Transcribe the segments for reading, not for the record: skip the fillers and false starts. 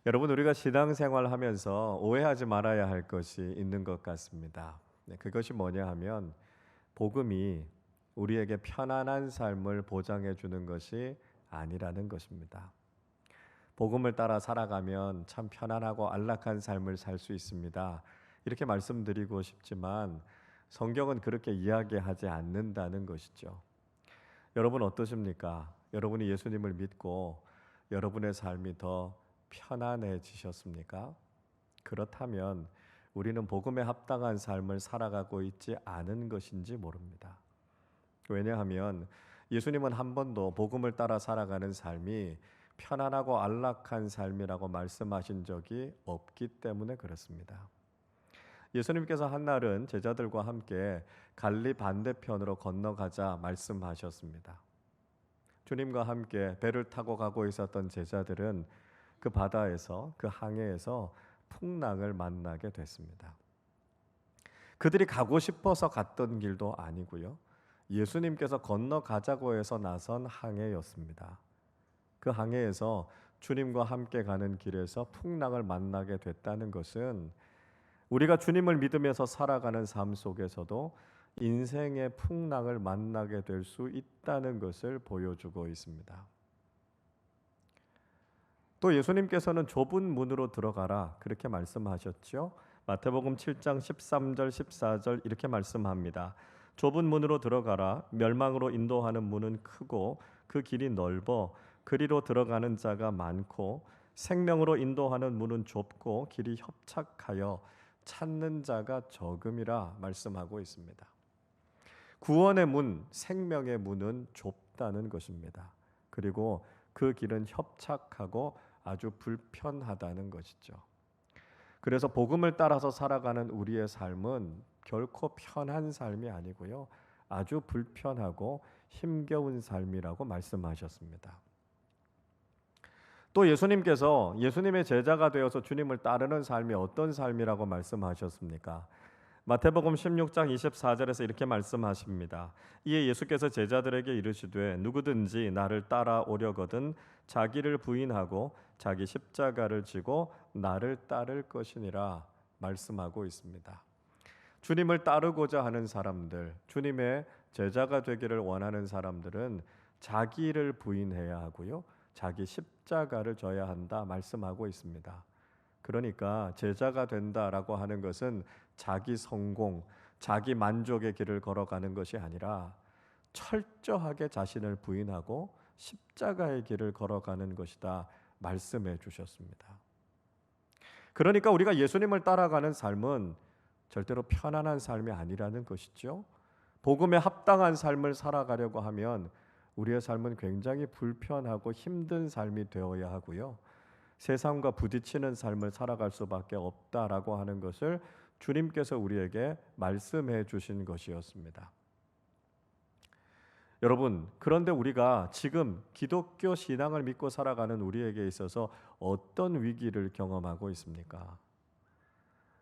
여러분, 우리가 신앙생활 하면서 오해하지 말아야 할 것이 있는 것 같습니다. 네, 그것이 뭐냐 하면 복음이 우리에게 편안한 삶을 보장해 주는 것이 아니라는 것입니다. 복음을 따라 살아가면 참 편안하고 안락한 삶을 살 수 있습니다. 이렇게 말씀드리고 싶지만 성경은 그렇게 이야기하지 않는다는 것이죠. 여러분 어떠십니까? 여러분이 예수님을 믿고 여러분의 삶이 더 편안해지셨습니까? 그렇다면 우리는 복음에 합당한 삶을 살아가고 있지 않은 것인지 모릅니다. 왜냐하면 예수님은 한 번도 복음을 따라 살아가는 삶이 편안하고 안락한 삶이라고 말씀하신 적이 없기 때문에 그렇습니다. 예수님께서 한날은 제자들과 함께 갈리 반대편으로 건너가자 말씀하셨습니다. 주님과 함께 배를 타고 가고 있었던 제자들은 그 바다에서, 그 항해에서 풍랑을 만나게 됐습니다. 그들이 가고 싶어서 갔던 길도 아니고요, 예수님께서 건너가자고 해서 나선 항해였습니다. 그 항해에서 주님과 함께 가는 길에서 풍랑을 만나게 됐다는 것은 우리가 주님을 믿으면서 살아가는 삶 속에서도 인생의 풍랑을 만나게 될 수 있다는 것을 보여주고 있습니다. 또 예수님께서는 좁은 문으로 들어가라 그렇게 말씀하셨죠. 마태복음 7장 13절 14절 이렇게 말씀합니다. 좁은 문으로 들어가라. 멸망으로 인도하는 문은 크고 그 길이 넓어 그리로 들어가는 자가 많고 생명으로 인도하는 문은 좁고 길이 협착하여 찾는 자가 적음이라 말씀하고 있습니다. 구원의 문, 생명의 문은 좁다는 것입니다. 그리고 그 길은 협착하고 아주 불편하다는 것이죠. 그래서 복음을 따라서 살아가는 우리의 삶은 결코 편한 삶이 아니고요, 아주 불편하고 힘겨운 삶이라고 말씀하셨습니다. 또 예수님께서 예수님의 제자가 되어서 주님을 따르는 삶이 어떤 삶이라고 말씀하셨습니까? 마태복음 16장 24절에서 이렇게 말씀하십니다. 이에 예수께서 제자들에게 이르시되 누구든지 나를 따라오려거든 자기를 부인하고 자기 십자가를 지고 나를 따를 것이니라 말씀하고 있습니다. 주님을 따르고자 하는 사람들, 주님의 제자가 되기를 원하는 사람들은 자기를 부인해야 하고요, 자기 십자가를 져야 한다 말씀하고 있습니다. 그러니까 제자가 된다라고 하는 것은 자기 성공, 자기 만족의 길을 걸어가는 것이 아니라 철저하게 자신을 부인하고 십자가의 길을 걸어가는 것이다 말씀해 주셨습니다. 그러니까 우리가 예수님을 따라가는 삶은 절대로 편안한 삶이 아니라는 것이죠. 복음에 합당한 삶을 살아가려고 하면 우리의 삶은 굉장히 불편하고 힘든 삶이 되어야 하고요, 세상과 부딪히는 삶을 살아갈 수밖에 없다라고 하는 것을 주님께서 우리에게 말씀해 주신 것이었습니다. 여러분, 그런데 우리가 지금 기독교 신앙을 믿고 살아가는 우리에게 있어서 어떤 위기를 경험하고 있습니까?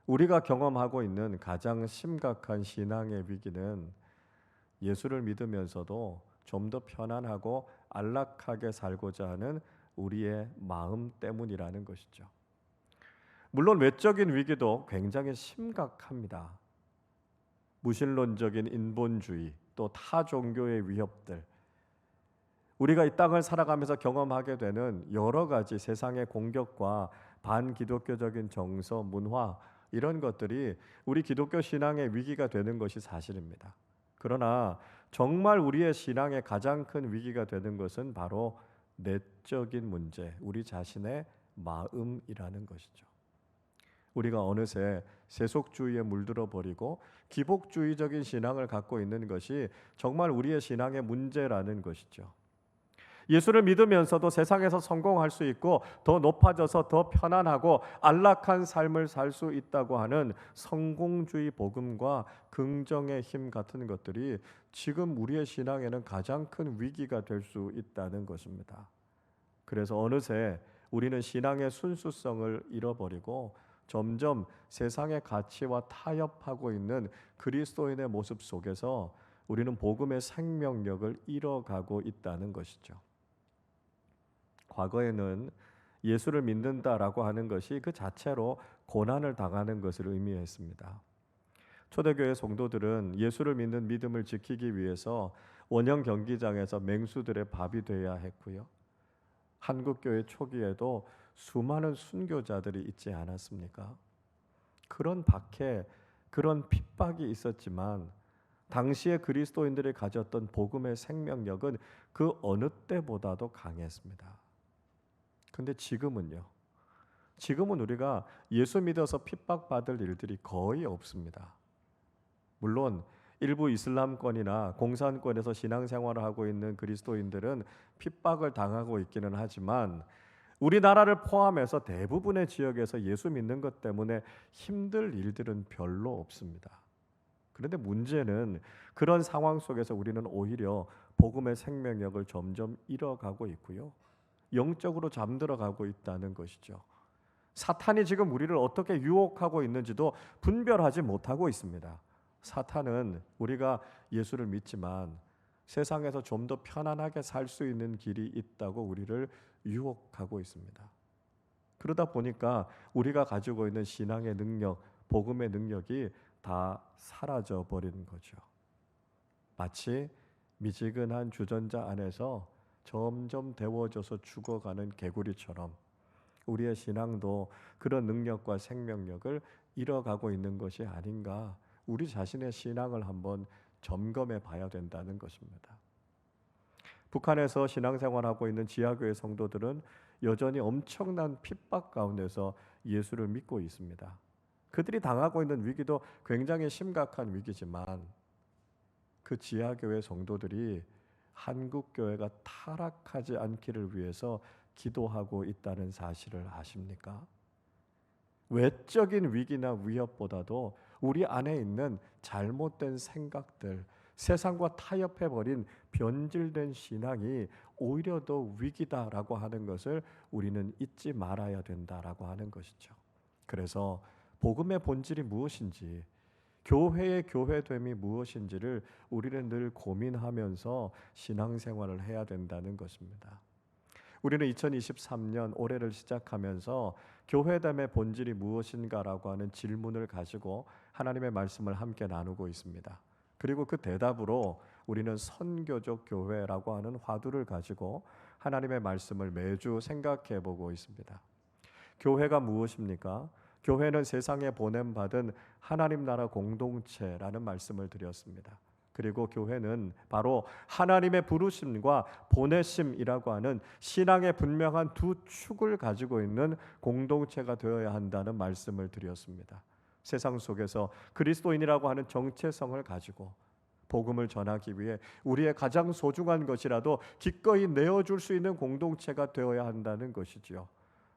우리가 경험하고 있는 가장 심각한 신앙의 위기는 예수를 믿으면서도 좀 더 편안하고 안락하게 살고자 하는 우리의 마음 때문이라는 것이죠. 물론 외적인 위기도 굉장히 심각합니다. 무신론적인 인본주의, 또 타 종교의 위협들, 우리가 이 땅을 살아가면서 경험하게 되는 여러 가지 세상의 공격과 반기독교적인 정서, 문화, 이런 것들이 우리 기독교 신앙의 위기가 되는 것이 사실입니다. 그러나 정말 우리의 신앙의 가장 큰 위기가 되는 것은 바로 내적인 문제, 우리 자신의 마음이라는 것이죠. 우리가 어느새 세속주의에 물들어 버리고 기복주의적인 신앙을 갖고 있는 것이 정말 우리의 신앙의 문제라는 것이죠. 예수를 믿으면서도 세상에서 성공할 수 있고 더 높아져서 더 편안하고 안락한 삶을 살 수 있다고 하는 성공주의 복음과 긍정의 힘 같은 것들이 지금 우리의 신앙에는 가장 큰 위기가 될 수 있다는 것입니다. 그래서 어느새 우리는 신앙의 순수성을 잃어버리고 점점 세상의 가치와 타협하고 있는 그리스도인의 모습 속에서 우리는 복음의 생명력을 잃어가고 있다는 것이죠. 과거에는 예수를 믿는다라고 하는 것이 그 자체로 고난을 당하는 것을 의미했습니다. 초대교회 성도들은 예수를 믿는 믿음을 지키기 위해서 원형 경기장에서 맹수들의 밥이 되어야 했고요. 한국교회 초기에도 수많은 순교자들이 있지 않았습니까? 그런 박해, 그런 핍박이 있었지만 당시의 그리스도인들이 가졌던 복음의 생명력은 그 어느 때보다도 강했습니다. 근데 지금은요. 지금은 우리가 예수 믿어서 핍박받을 일들이 거의 없습니다. 물론 일부 이슬람권이나 공산권에서 신앙생활을 하고 있는 그리스도인들은 핍박을 당하고 있기는 하지만 우리나라를 포함해서 대부분의 지역에서 예수 믿는 것 때문에 힘들 일들은 별로 없습니다. 그런데 문제는 그런 상황 속에서 우리는 오히려 복음의 생명력을 점점 잃어가고 있고요. 영적으로 잠들어가고 있다는 것이죠. 사탄이 지금 우리를 어떻게 유혹하고 있는지도 분별하지 못하고 있습니다. 사탄은 우리가 예수를 믿지만 세상에서 좀 더 편안하게 살 수 있는 길이 있다고 우리를 유혹하고 있습니다. 그러다 보니까 우리가 가지고 있는 신앙의 능력, 복음의 능력이 다 사라져 버리는 거죠. 마치 미지근한 주전자 안에서 점점 데워져서 죽어가는 개구리처럼 우리의 신앙도 그런 능력과 생명력을 잃어가고 있는 것이 아닌가, 우리 자신의 신앙을 한번 점검해 봐야 된다는 것입니다. 북한에서 신앙생활하고 있는 지하교회 성도들은 여전히 엄청난 핍박 가운데서 예수를 믿고 있습니다. 그들이 당하고 있는 위기도 굉장히 심각한 위기지만 그 지하교회 성도들이 한국교회가 타락하지 않기를 위해서 기도하고 있다는 사실을 아십니까? 외적인 위기나 위협보다도 우리 안에 있는 잘못된 생각들, 세상과 타협해버린 변질된 신앙이 오히려 더 위기다라고 하는 것을 우리는 잊지 말아야 된다라고 하는 것이죠. 그래서 복음의 본질이 무엇인지, 교회의 교회됨이 무엇인지를 우리는 늘 고민하면서 신앙생활을 해야 된다는 것입니다. 우리는 2023년 올해를 시작하면서 교회됨의 본질이 무엇인가라고 하는 질문을 가지고 하나님의 말씀을 함께 나누고 있습니다. 그리고 그 대답으로 우리는 선교적 교회라고 하는 화두를 가지고 하나님의 말씀을 매주 생각해 보고 있습니다. 교회가 무엇입니까? 교회는 세상에 보냄받은 하나님 나라 공동체라는 말씀을 드렸습니다. 그리고 교회는 바로 하나님의 부르심과 보내심이라고 하는 신앙의 분명한 두 축을 가지고 있는 공동체가 되어야 한다는 말씀을 드렸습니다. 세상 속에서 그리스도인이라고 하는 정체성을 가지고 복음을 전하기 위해 우리의 가장 소중한 것이라도 기꺼이 내어줄 수 있는 공동체가 되어야 한다는 것이지요.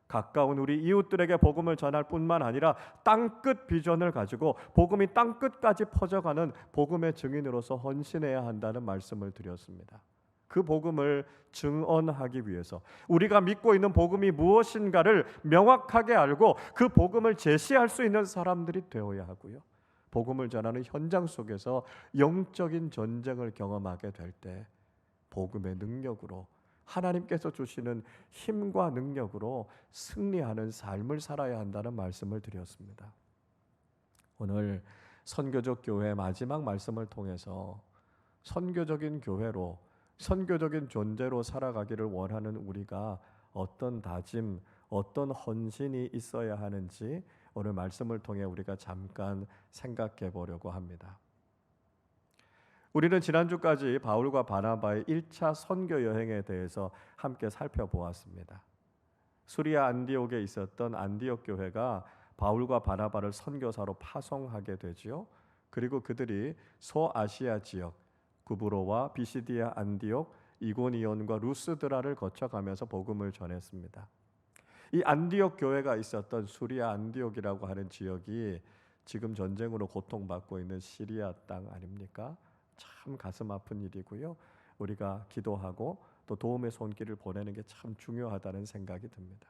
가까운 우리 이웃들에게 복음을 전할 뿐만 아니라 땅끝 비전을 가지고 복음이 땅끝까지 퍼져가는 복음의 증인으로서 헌신해야 한다는 말씀을 드렸습니다. 그 복음을 증언하기 위해서 우리가 믿고 있는 복음이 무엇인가를 명확하게 알고 그 복음을 제시할 수 있는 사람들이 되어야 하고요. 복음을 전하는 현장 속에서 영적인 전쟁을 경험하게 될 때 복음의 능력으로 하나님께서 주시는 힘과 능력으로 승리하는 삶을 살아야 한다는 말씀을 드렸습니다. 오늘 선교적 교회 마지막 말씀을 통해서 선교적인 교회로, 선교적인 존재로 살아가기를 원하는 우리가 어떤 다짐, 어떤 헌신이 있어야 하는지 오늘 말씀을 통해 우리가 잠깐 생각해 보려고 합니다. 우리는 지난주까지 바울과 바나바의 1차 선교 여행에 대해서 함께 살펴보았습니다. 수리아 안디옥에 있었던 안디옥 교회가 바울과 바나바를 선교사로 파송하게 되지요. 그리고 그들이 소아시아 지역 구브로와 비시디아 안디옥, 이고니온과 루스드라를 거쳐가면서 복음을 전했습니다. 이 안디옥 교회가 있었던 수리아 안디옥이라고 하는 지역이 지금 전쟁으로 고통받고 있는 시리아 땅 아닙니까? 참 가슴 아픈 일이고요. 우리가 기도하고 또 도움의 손길을 보내는 게 참 중요하다는 생각이 듭니다.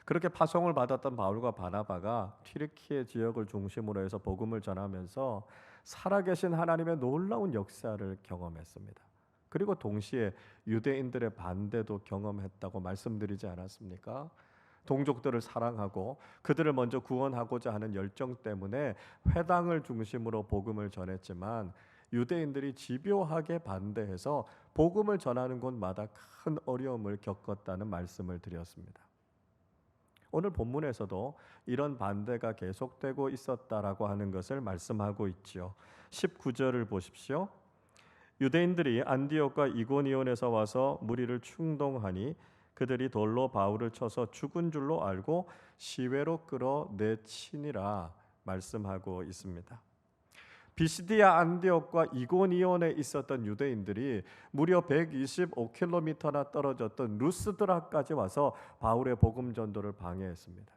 그렇게 파송을 받았던 바울과 바나바가 튀르키예 지역을 중심으로 해서 복음을 전하면서 살아계신 하나님의 놀라운 역사를 경험했습니다. 그리고 동시에 유대인들의 반대도 경험했다고 말씀드리지 않았습니까? 동족들을 사랑하고 그들을 먼저 구원하고자 하는 열정 때문에 회당을 중심으로 복음을 전했지만 유대인들이 집요하게 반대해서 복음을 전하는 곳마다 큰 어려움을 겪었다는 말씀을 드렸습니다. 오늘 본문에서도 이런 반대가 계속되고 있었다라고 하는 것을 말씀하고 있지요. 19절을 보십시오. 유대인들이 안디옥과 이고니온에서 와서 무리를 충동하니 그들이 돌로 바울을 쳐서 죽은 줄로 알고 시외로 끌어내치니라 말씀하고 있습니다. 비시디아 안디옥과 이고니온에 있었던 유대인들이 무려 125km나 떨어졌던 루스드라까지 와서 바울의 복음 전도를 방해했습니다.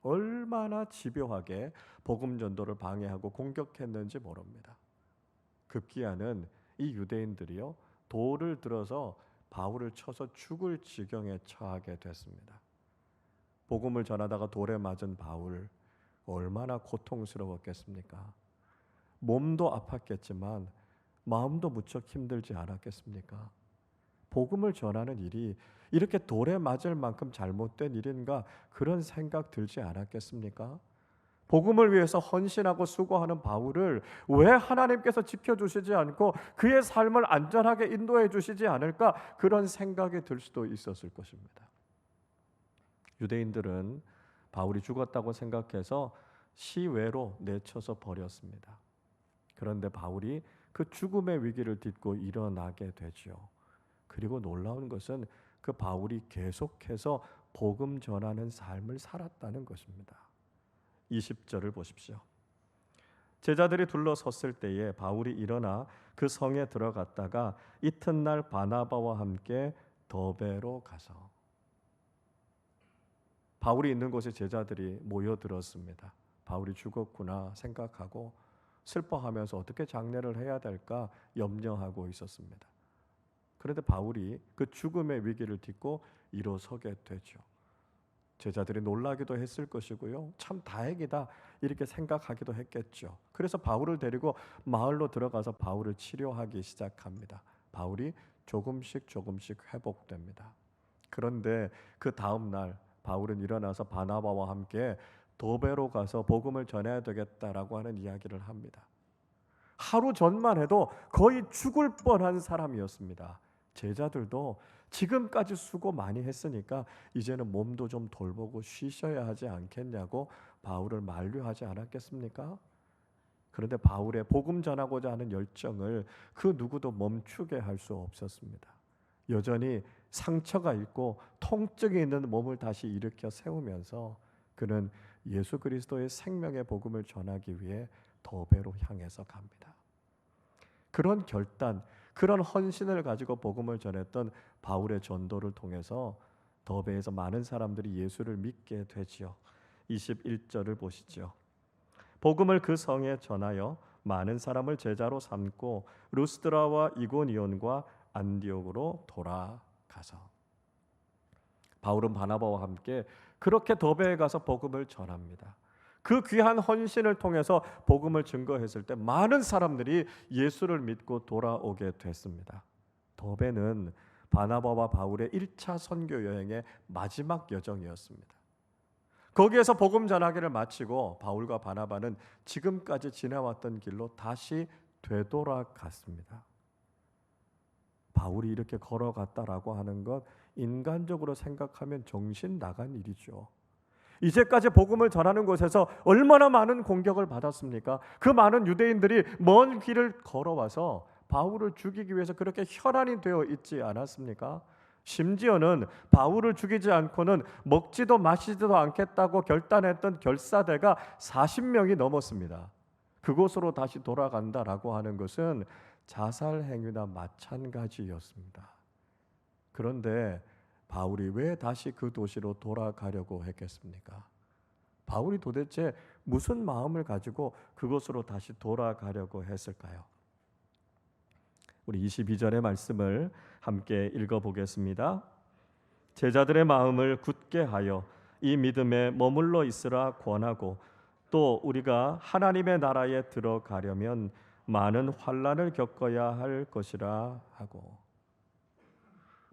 얼마나 집요하게 복음 전도를 방해하고 공격했는지 모릅니다. 급기야는 이 유대인들이요, 돌을 들어서 바울을 쳐서 죽을 지경에 처하게 됐습니다. 복음을 전하다가 돌에 맞은 바울, 얼마나 고통스러웠겠습니까? 몸도 아팠겠지만 마음도 무척 힘들지 않았겠습니까? 복음을 전하는 일이 이렇게 돌에 맞을 만큼 잘못된 일인가, 그런 생각 들지 않았겠습니까? 복음을 위해서 헌신하고 수고하는 바울을 왜 하나님께서 지켜주시지 않고 그의 삶을 안전하게 인도해 주시지 않을까, 그런 생각이 들 수도 있었을 것입니다. 유대인들은 바울이 죽었다고 생각해서 시외로 내쳐서 버렸습니다. 그런데 바울이 그 죽음의 위기를 딛고 일어나게 되죠. 그리고 놀라운 것은 그 바울이 계속해서 복음 전하는 삶을 살았다는 것입니다. 20절을 보십시오. 제자들이 둘러섰을 때에 바울이 일어나 그 성에 들어갔다가 이튿날 바나바와 함께 더베로 가서, 바울이 있는 곳에 제자들이 모여들었습니다. 바울이 죽었구나 생각하고 슬퍼하면서 어떻게 장례를 해야 될까 염려하고 있었습니다. 그런데 바울이 그 죽음의 위기를 딛고 일어서게 되죠. 제자들이 놀라기도 했을 것이고요, 참 다행이다 이렇게 생각하기도 했겠죠. 그래서 바울을 데리고 마을로 들어가서 바울을 치료하기 시작합니다. 바울이 조금씩 회복됩니다. 그런데 그 다음 날 바울은 일어나서 바나바와 함께 도베로 가서 복음을 전해야 되겠다라고 하는 이야기를 합니다. 하루 전만 해도 거의 죽을 뻔한 사람이었습니다. 제자들도 지금까지 수고 많이 했으니까 이제는 몸도 좀 돌보고 쉬셔야 하지 않겠냐고 바울을 만류하지 않았겠습니까? 그런데 바울의 복음 전하고자 하는 열정을 그 누구도 멈추게 할 수 없었습니다. 여전히 상처가 있고 통증이 있는 몸을 다시 일으켜 세우면서 그는 예수 그리스도의 생명의 복음을 전하기 위해 더베로 향해서 갑니다. 그런 결단, 그런 헌신을 가지고 복음을 전했던 바울의 전도를 통해서 더베에서 많은 사람들이 예수를 믿게 되지요. 21절을 보시죠. 복음을 그 성에 전하여 많은 사람을 제자로 삼고 루스드라와 이고니온과 안디옥으로 돌아가서, 바울은 바나바와 함께 그렇게 더베에 가서 복음을 전합니다. 그 귀한 헌신을 통해서 복음을 증거했을 때 많은 사람들이 예수를 믿고 돌아오게 됐습니다. 더베는 바나바와 바울의 1차 선교 여행의 마지막 여정이었습니다. 거기에서 복음 전하기를 마치고 바울과 바나바는 지금까지 지나왔던 길로 다시 되돌아갔습니다. 바울이 이렇게 걸어갔다라고 하는 것, 인간적으로 생각하면 정신 나간 일이죠. 이제까지 복음을 전하는 곳에서 얼마나 많은 공격을 받았습니까? 그 많은 유대인들이 먼 길을 걸어와서 바울을 죽이기 위해서 그렇게 혈안이 되어 있지 않았습니까? 심지어는 바울을 죽이지 않고는 먹지도 마시지도 않겠다고 결단했던 결사대가 40명이 넘었습니다. 그곳으로 다시 돌아간다라고 하는 것은 자살 행위나 마찬가지였습니다. 그런데 바울이 왜 다시 그 도시로 돌아가려고 했겠습니까? 바울이 도대체 무슨 마음을 가지고 그곳으로 다시 돌아가려고 했을까요? 우리 22절의 말씀을 함께 읽어보겠습니다. 제자들의 마음을 굳게 하여 이 믿음에 머물러 있으라 권하고, 또 우리가 하나님의 나라에 들어가려면 많은 환난을 겪어야 할 것이라 하고.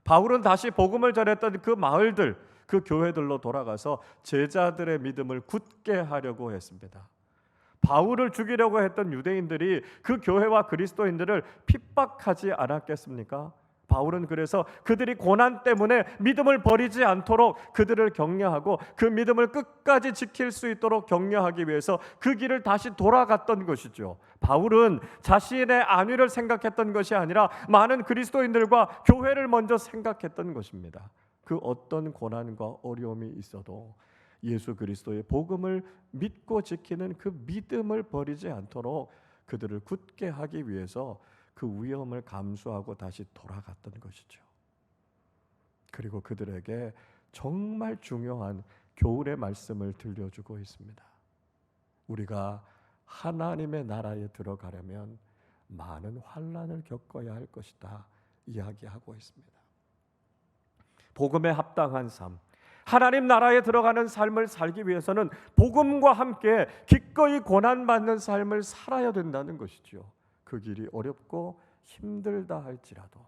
바울은 다시 복음을 전했던 그 마을들, 그 교회들로 돌아가서 제자들의 믿음을 굳게 하려고 했습니다. 바울을 죽이려고 했던 유대인들이 그 교회와 그리스도인들을 핍박하지 않았겠습니까? 바울은 그래서 그들이 고난 때문에 믿음을 버리지 않도록 그들을 격려하고 그 믿음을 끝까지 지킬 수 있도록 격려하기 위해서 그 길을 다시 돌아갔던 것이죠. 바울은 자신의 안위를 생각했던 것이 아니라 많은 그리스도인들과 교회를 먼저 생각했던 것입니다. 그 어떤 고난과 어려움이 있어도 예수 그리스도의 복음을 믿고 지키는 그 믿음을 버리지 않도록 그들을 굳게 하기 위해서 그 위험을 감수하고 다시 돌아갔던 것이죠. 그리고 그들에게 정말 중요한 교훈의 말씀을 들려주고 있습니다. 우리가 하나님의 나라에 들어가려면 많은 환난을 겪어야 할 것이다 이야기하고 있습니다. 복음에 합당한 삶, 하나님 나라에 들어가는 삶을 살기 위해서는 복음과 함께 기꺼이 고난받는 삶을 살아야 된다는 것이죠. 그 길이 어렵고 힘들다 할지라도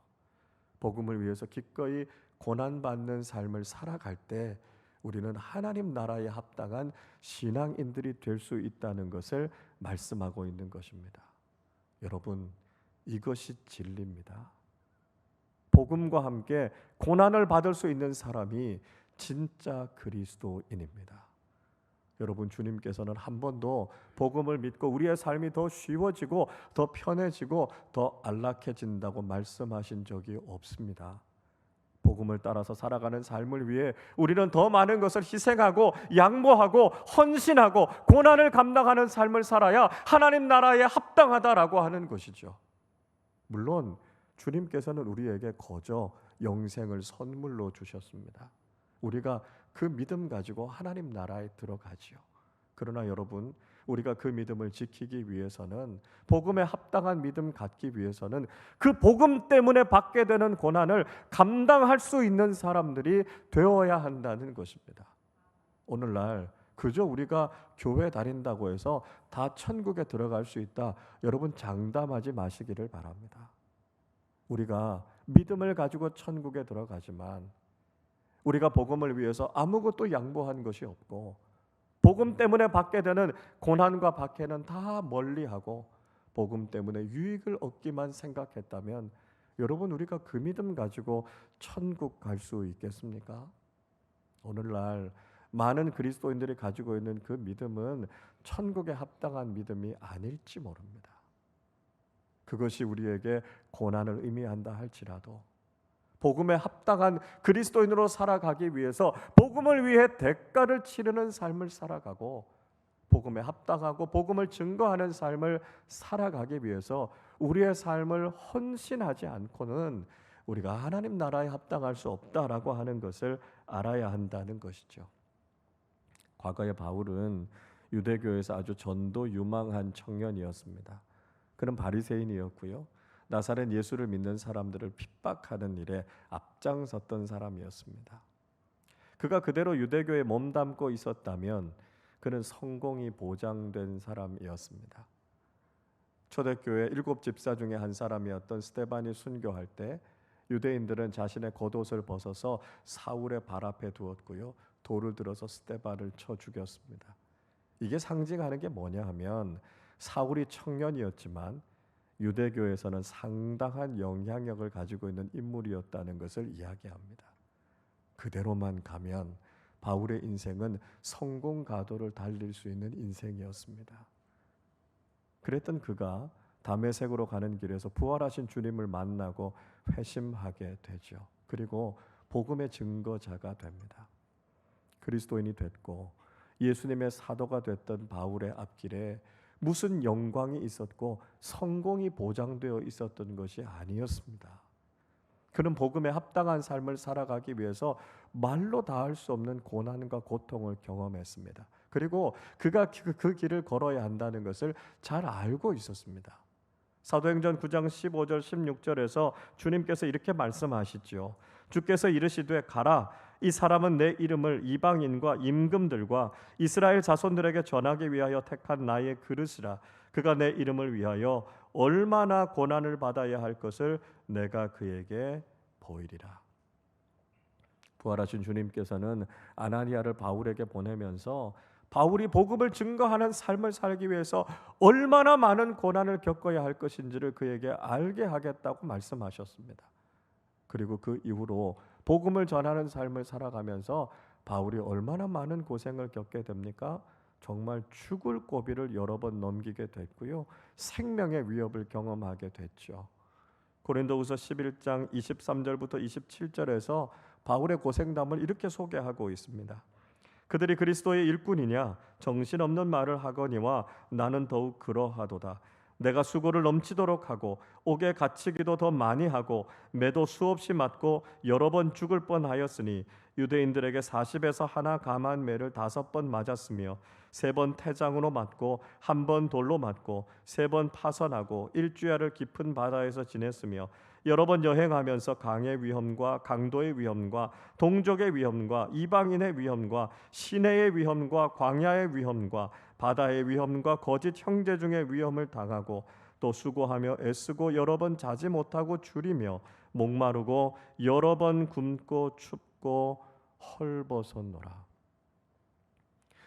복음을 위해서 기꺼이 고난받는 삶을 살아갈 때 우리는 하나님 나라에 합당한 신앙인들이 될 수 있다는 것을 말씀하고 있는 것입니다. 여러분, 이것이 진리입니다. 복음과 함께 고난을 받을 수 있는 사람이 진짜 그리스도인입니다. 여러분, 주님께서는 한 번도 복음을 믿고 우리의 삶이 더 쉬워지고 더 편해지고 더 안락해진다고 말씀하신 적이 없습니다. 복음을 따라서 살아가는 삶을 위해 우리는 더 많은 것을 희생하고 양보하고 헌신하고 고난을 감당하는 삶을 살아야 하나님 나라에 합당하다라고 하는 것이죠. 물론 주님께서는 우리에게 거저 영생을 선물로 주셨습니다. 우리가 그 믿음 가지고 하나님 나라에 들어가지요. 그러나 여러분, 우리가 그 믿음을 지키기 위해서는, 복음에 합당한 믿음 갖기 위해서는 그 복음 때문에 받게 되는 고난을 감당할 수 있는 사람들이 되어야 한다는 것입니다. 오늘날 그저 우리가 교회 다닌다고 해서 다 천국에 들어갈 수 있다, 여러분 장담하지 마시기를 바랍니다. 우리가 믿음을 가지고 천국에 들어가지만 우리가 복음을 위해서 아무것도 양보한 것이 없고 복음 때문에 받게 되는 고난과 박해는 다 멀리하고 복음 때문에 유익을 얻기만 생각했다면 여러분, 우리가 그 믿음 가지고 천국 갈 수 있겠습니까? 오늘날 많은 그리스도인들이 가지고 있는 그 믿음은 천국에 합당한 믿음이 아닐지 모릅니다. 그것이 우리에게 고난을 의미한다 할지라도 복음에 합당한 그리스도인으로 살아가기 위해서 복음을 위해 대가를 치르는 삶을 살아가고 복음에 합당하고 복음을 증거하는 삶을 살아가기 위해서 우리의 삶을 헌신하지 않고는 우리가 하나님 나라에 합당할 수 없다라고 하는 것을 알아야 한다는 것이죠. 과거에 바울은 유대교에서 아주 전도 유망한 청년이었습니다. 그는 바리새인이었고요, 나사렛 예수를 믿는 사람들을 핍박하는 일에 앞장섰던 사람이었습니다. 그가 그대로 유대교에 몸담고 있었다면 그는 성공이 보장된 사람이었습니다. 초대교회 7 집사 중에 한 사람이었던 스데반이 순교할 때 유대인들은 자신의 겉옷을 벗어서 사울의 발 앞에 두었고요, 돌을 들어서 스데반을 쳐 죽였습니다. 이게 상징하는 게 뭐냐 하면 사울이 청년이었지만 유대교에서는 상당한 영향력을 가지고 있는 인물이었다는 것을 이야기합니다. 그대로만 가면 바울의 인생은 성공 가도를 달릴 수 있는 인생이었습니다. 그랬던 그가 다메섹으로 가는 길에서 부활하신 주님을 만나고 회심하게 되죠. 그리고 복음의 증거자가 됩니다. 그리스도인이 됐고 예수님의 사도가 됐던 바울의 앞길에 무슨 영광이 있었고 성공이 보장되어 있었던 것이 아니었습니다. 그는 복음에 합당한 삶을 살아가기 위해서 말로 다할 수 없는 고난과 고통을 경험했습니다. 그리고 그가 그 길을 걸어야 한다는 것을 잘 알고 있었습니다. 사도행전 9장 15절 16절에서 주님께서 이렇게 말씀하시죠. 주께서 이르시되 가라, 이 사람은 내 이름을 이방인과 임금들과 이스라엘 자손들에게 전하기 위하여 택한 나의 그릇이라. 그가 내 이름을 위하여 얼마나 고난을 받아야 할 것을 내가 그에게 보이리라. 부활하신 주님께서는 아나니아를 바울에게 보내면서 바울이 복음을 증거하는 삶을 살기 위해서 얼마나 많은 고난을 겪어야 할 것인지를 그에게 알게 하겠다고 말씀하셨습니다. 그리고 그 이후로 복음을 전하는 삶을 살아가면서 바울이 얼마나 많은 고생을 겪게 됩니까? 정말 죽을 고비를 여러 번 넘기게 됐고요. 생명의 위협을 경험하게 됐죠. 고린도후서 11장 23절부터 27절에서 바울의 고생담을 이렇게 소개하고 있습니다. 그들이 그리스도의 일꾼이냐 정신없는 말을 하거니와 나는 더욱 그러하도다. 내가 수고를 넘치도록 하고 옥에 갇히기도 더 많이 하고 매도 수없이 맞고 여러 번 죽을 뻔하였으니 유대인들에게 40에서 하나 감한 매를 5번 맞았으며 3번 태장으로 맞고 1번 돌로 맞고 3번 파선하고 일주야를 깊은 바다에서 지냈으며 여러 번 여행하면서 강의 위험과 강도의 위험과 동족의 위험과 이방인의 위험과 시내의 위험과 광야의 위험과 바다의 위험과 거짓 형제 중의 위험을 당하고 또 수고하며 애쓰고 여러 번 자지 못하고 줄이며 목마르고 여러 번 굶고 춥고 헐벗었노라.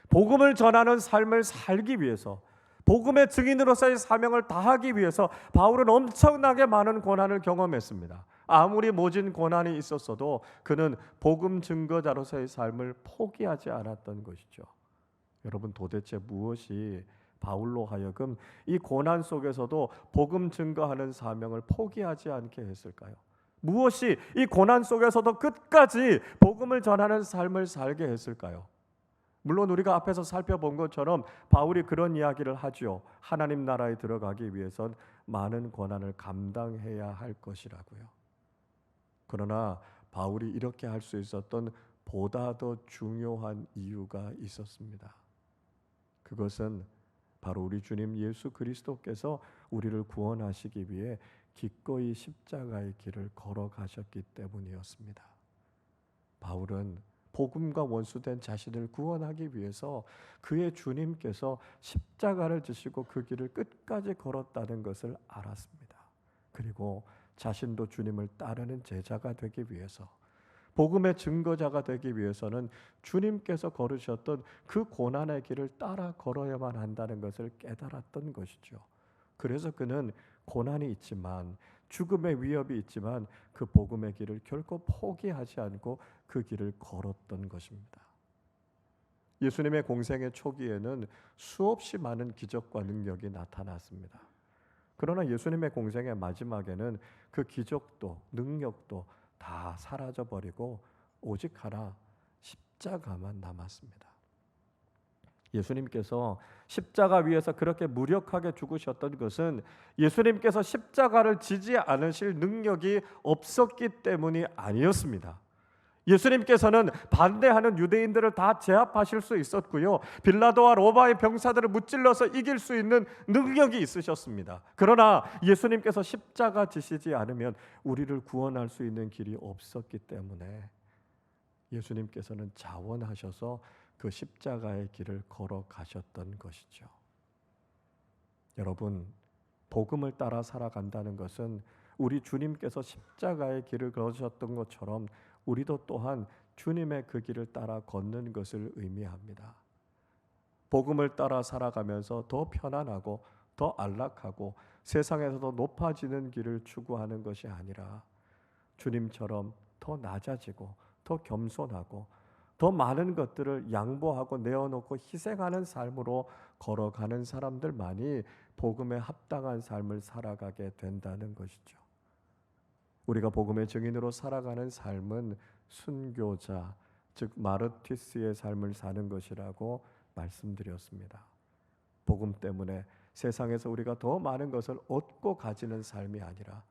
복음을 전하는 삶을 살기 위해서, 복음의 증인으로서의 사명을 다하기 위해서 바울은 엄청나게 많은 고난을 경험했습니다. 아무리 모진 고난이 있었어도 그는 복음 증거자로서의 삶을 포기하지 않았던 것이죠. 여러분, 도대체 무엇이 바울로 하여금 이 고난 속에서도 복음 증거하는 사명을 포기하지 않게 했을까요? 무엇이 이 고난 속에서도 끝까지 복음을 전하는 삶을 살게 했을까요? 물론 우리가 앞에서 살펴본 것처럼 바울이 그런 이야기를 하죠. 하나님 나라에 들어가기 위해선 많은 고난을 감당해야 할 것이라고요. 그러나 바울이 이렇게 할 수 있었던 보다 더 중요한 이유가 있었습니다. 그것은 바로 우리 주님 예수 그리스도께서 우리를 구원하시기 위해 기꺼이 십자가의 길을 걸어가셨기 때문이었습니다. 바울은 복음과 원수된 자신을 구원하기 위해서 그의 주님께서 십자가를 지시고 그 길을 끝까지 걸었다는 것을 알았습니다. 그리고 자신도 주님을 따르는 제자가 되기 위해서, 복음의 증거자가 되기 위해서는 주님께서 걸으셨던 그 고난의 길을 따라 걸어야만 한다는 것을 깨달았던 것이죠. 그래서 그는 고난이 있지만, 죽음의 위협이 있지만 그 복음의 길을 결코 포기하지 않고 그 길을 걸었던 것입니다. 예수님의 공생의 초기에는 수없이 많은 기적과 능력이 나타났습니다. 그러나 예수님의 공생의 마지막에는 그 기적도 능력도 다 사라져버리고 오직 하나, 십자가만 남았습니다. 예수님께서 십자가 위에서 그렇게 무력하게 죽으셨던 것은 예수님께서 십자가를 지지 않으실 능력이 없었기 때문이 아니었습니다. 예수님께서는 반대하는 유대인들을 다 제압하실 수 있었고요, 빌라도와 로마의 병사들을 무찔러서 이길 수 있는 능력이 있으셨습니다. 그러나 예수님께서 십자가 지시지 않으면 우리를 구원할 수 있는 길이 없었기 때문에 예수님께서는 자원하셔서 그 십자가의 길을 걸어가셨던 것이죠. 여러분, 복음을 따라 살아간다는 것은 우리 주님께서 십자가의 길을 걸으셨던 것처럼 우리도 또한 주님의 그 길을 따라 걷는 것을 의미합니다. 복음을 따라 살아가면서 더 편안하고 더 안락하고 세상에서도 높아지는 길을 추구하는 것이 아니라 주님처럼 더 낮아지고 더 겸손하고 더 많은 것들을 양보하고 내어놓고 희생하는 삶으로 걸어가는 사람들만이 복음에 합당한 삶을 살아가게 된다는 것이죠. 우리가 복음의 증인으로 살아가는 삶은 순교자, 즉 마르티스의 삶을 사는 것이라고 말씀드렸습니다. 복음 때문에 세상에서 우리가 더 많은 것을 얻고 가지는 삶이 아니라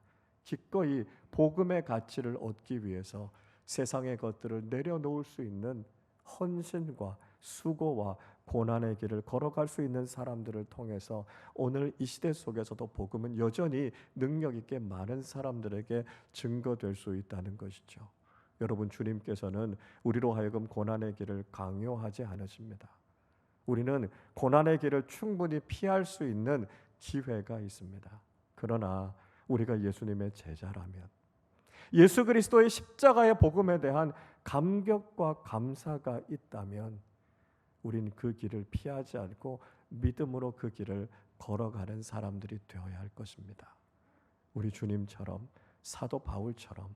기꺼이 복음의 가치를 얻기 위해서 세상의 것들을 내려놓을 수 있는 헌신과 수고와 고난의 길을 걸어갈 수 있는 사람들을 통해서 오늘 이 시대 속에서도 복음은 여전히 능력 있게 많은 사람들에게 증거될 수 있다는 것이죠. 여러분, 주님께서는 우리로 하여금 고난의 길을 강요하지 않으십니다. 우리는 고난의 길을 충분히 피할 수 있는 기회가 있습니다. 그러나 우리가 예수님의 제자라면, 예수 그리스도의 십자가의 복음에 대한 감격과 감사가 있다면 우린 그 길을 피하지 않고 믿음으로 그 길을 걸어가는 사람들이 되어야 할 것입니다. 우리 주님처럼, 사도 바울처럼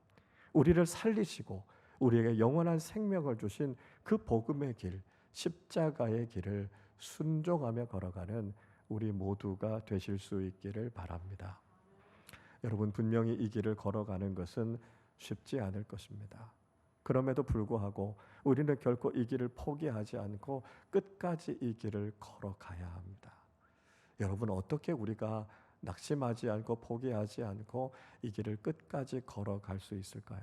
우리를 살리시고 우리에게 영원한 생명을 주신 그 복음의 길, 십자가의 길을 순종하며 걸어가는 우리 모두가 되실 수 있기를 바랍니다. 여러분, 분명히 이 길을 걸어가는 것은 쉽지 않을 것입니다. 그럼에도 불구하고 우리는 결코 이 길을 포기하지 않고 끝까지 이 길을 걸어가야 합니다. 여러분, 어떻게 우리가 낙심하지 않고 포기하지 않고 이 길을 끝까지 걸어갈 수 있을까요?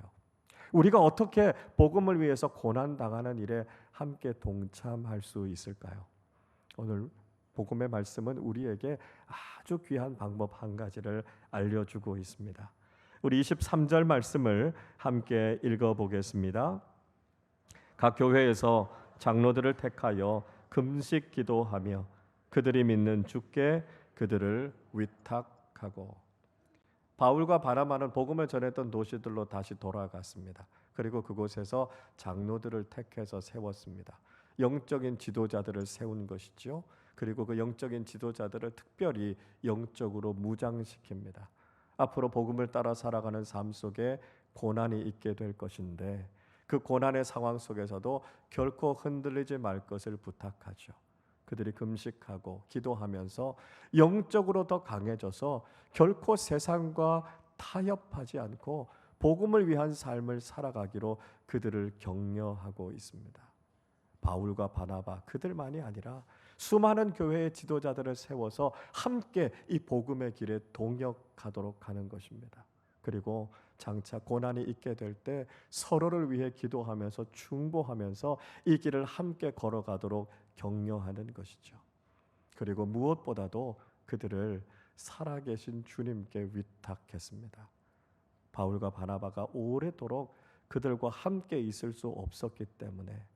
우리가 어떻게 복음을 위해서 고난당하는 일에 함께 동참할 수 있을까요? 오늘 복음의 말씀은 우리에게 아주 귀한 방법 한 가지를 알려주고 있습니다. 우리 23절 말씀을 함께 읽어보겠습니다. 각 교회에서 장로들을 택하여 금식 기도하며 그들이 믿는 주께 그들을 위탁하고. 바울과 바나바는 복음을 전했던 도시들로 다시 돌아갔습니다. 그리고 그곳에서 장로들을 택해서 세웠습니다. 영적인 지도자들을 세운 것이죠. 그리고 그 영적인 지도자들을 특별히 영적으로 무장시킵니다. 앞으로 복음을 따라 살아가는 삶 속에 고난이 있게 될 것인데 그 고난의 상황 속에서도 결코 흔들리지 말 것을 부탁하죠. 그들이 금식하고 기도하면서 영적으로 더 강해져서 결코 세상과 타협하지 않고 복음을 위한 삶을 살아가기로 그들을 격려하고 있습니다. 바울과 바나바 그들만이 아니라 수많은 교회의 지도자들을 세워서 함께 이 복음의 길에 동역하도록 하는 것입니다. 그리고 장차 고난이 있게 될 때 서로를 위해 기도하면서 중보하면서 이 길을 함께 걸어가도록 격려하는 것이죠. 그리고 무엇보다도 그들을 살아계신 주님께 위탁했습니다. 바울과 바나바가 오래도록 그들과 함께 있을 수 없었기 때문에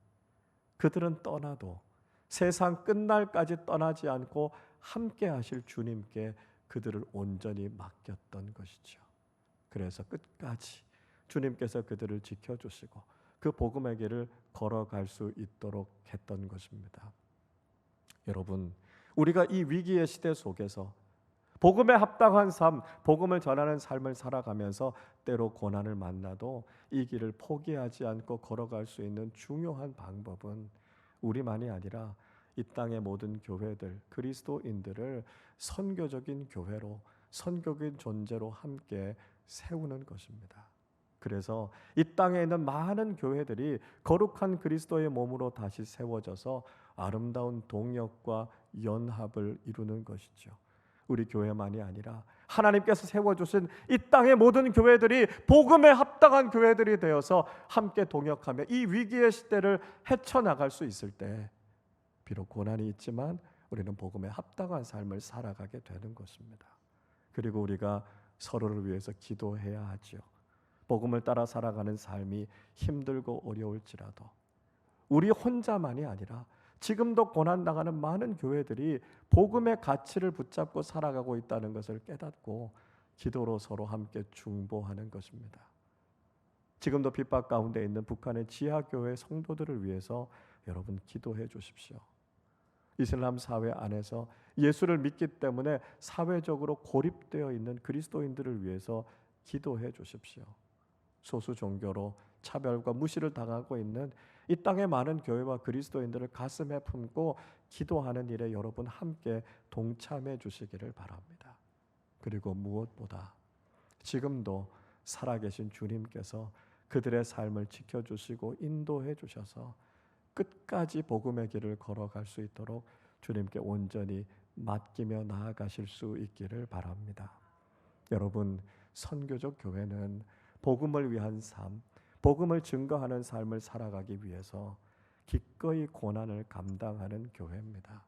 그들은 떠나도 세상 끝날까지 떠나지 않고 함께 하실 주님께 그들을 온전히 맡겼던 것이죠. 그래서 끝까지 주님께서 그들을 지켜주시고 그 복음의 길을 걸어갈 수 있도록 했던 것입니다. 여러분, 우리가 이 위기의 시대 속에서 복음에 합당한 삶, 복음을 전하는 삶을 살아가면서 때로 고난을 만나도 이 길을 포기하지 않고 걸어갈 수 있는 중요한 방법은 우리만이 아니라 이 땅의 모든 교회들, 그리스도인들을 선교적인 교회로, 선교적인 존재로 함께 세우는 것입니다. 그래서 이 땅에 있는 많은 교회들이 거룩한 그리스도의 몸으로 다시 세워져서 아름다운 동역과 연합을 이루는 것이죠. 우리 교회만이 아니라 하나님께서 세워주신 이 땅의 모든 교회들이 복음에 합당한 교회들이 되어서 함께 동역하며 이 위기의 시대를 헤쳐나갈 수 있을 때 비록 고난이 있지만 우리는 복음에 합당한 삶을 살아가게 되는 것입니다. 그리고 우리가 서로를 위해서 기도해야 하죠. 복음을 따라 살아가는 삶이 힘들고 어려울지라도 우리 혼자만이 아니라 지금도 고난당하는 많은 교회들이 복음의 가치를 붙잡고 살아가고 있다는 것을 깨닫고 기도로 서로 함께 중보하는 것입니다. 지금도 핍박 가운데 있는 북한의 지하교회 성도들을 위해서 여러분 기도해 주십시오. 이슬람 사회 안에서 예수를 믿기 때문에 사회적으로 고립되어 있는 그리스도인들을 위해서 기도해 주십시오. 소수 종교로 차별과 무시를 당하고 있는 이 땅의 많은 교회와 그리스도인들을 가슴에 품고 기도하는 일에 여러분 함께 동참해 주시기를 바랍니다. 그리고 무엇보다 지금도 살아계신 주님께서 그들의 삶을 지켜주시고 인도해 주셔서 끝까지 복음의 길을 걸어갈 수 있도록 주님께 온전히 맡기며 나아가실 수 있기를 바랍니다. 여러분, 선교적 교회는 복음을 위한 삶, 복음을 증거하는 삶을 살아가기 위해서 기꺼이 고난을 감당하는 교회입니다.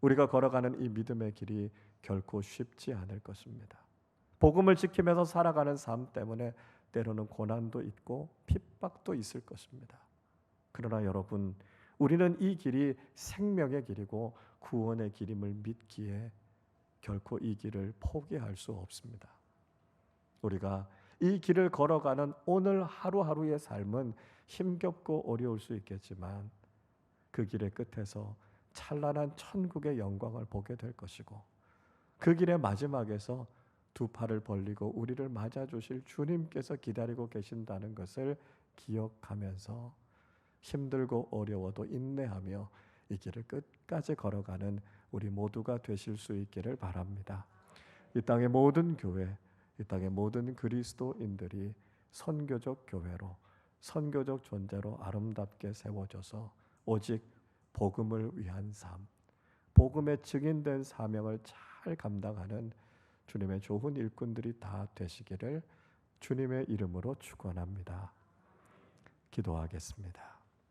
우리가 걸어가는 이 믿음의 길이 결코 쉽지 않을 것입니다. 복음을 지키면서 살아가는 삶 때문에 때로는 고난도 있고 핍박도 있을 것입니다. 그러나 여러분, 우리는 이 길이 생명의 길이고 구원의 길임을 믿기에 결코 이 길을 포기할 수 없습니다. 우리가 이 길을 걸어가는 오늘 하루하루의 삶은 힘겹고 어려울 수 있겠지만 그 길의 끝에서 찬란한 천국의 영광을 보게 될 것이고, 그 길의 마지막에서 두 팔을 벌리고 우리를 맞아 주실 주님께서 기다리고 계신다는 것을 기억하면서 힘들고 어려워도 인내하며 이 길을 끝까지 걸어가는 우리 모두가 되실 수 있기를 바랍니다. 이 땅의 모든 교회, 이 땅의 모든 그리스도인들이 선교적 교회로, 선교적 존재로 아름답게 세워져서 오직 복음을 위한 삶, 복음의 증인된 사명을 잘 감당하는 주님의 좋은 일꾼들이 다 되시기를 주님의 이름으로 축원합니다. 기도하겠습니다.